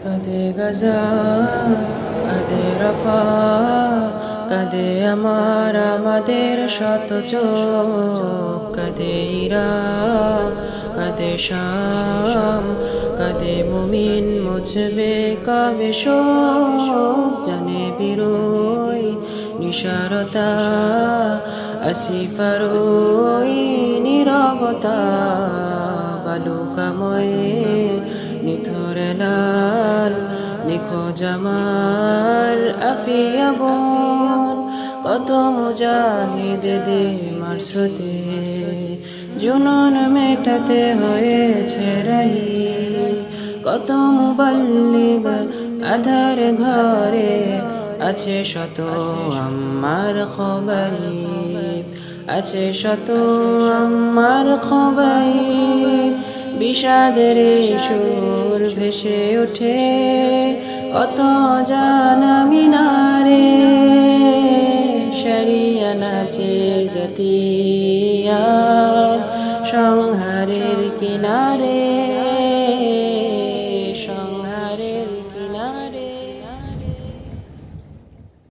কাঁদে গাজা, কাঁদে রাফা, কাঁদে আমাদের শত চোখ, কাঁদে ইরাক, কাঁদে শাম, কাঁদে মুমিন মুছবে কবে শোক, জানে বিরোই নিসারতা, আসিফারোই নীরবতা, বালুকাময়ে নিথরে লাল নিখোঁজ আমার আফিয়া বোন, কত মুজাহিদ মার স্রোতে জুনুন মেটাতে হয়েছে রাহি, কত মুবাল্লিগ আধার ঘরে আছে শত আমার খবাইব, আছে শত আমার খবাইব, বিষাদের সুর ভেসে ওঠে কত জানা মিনারে, শরিয়া নাচে জাতি আজ সংহারের কিনারে,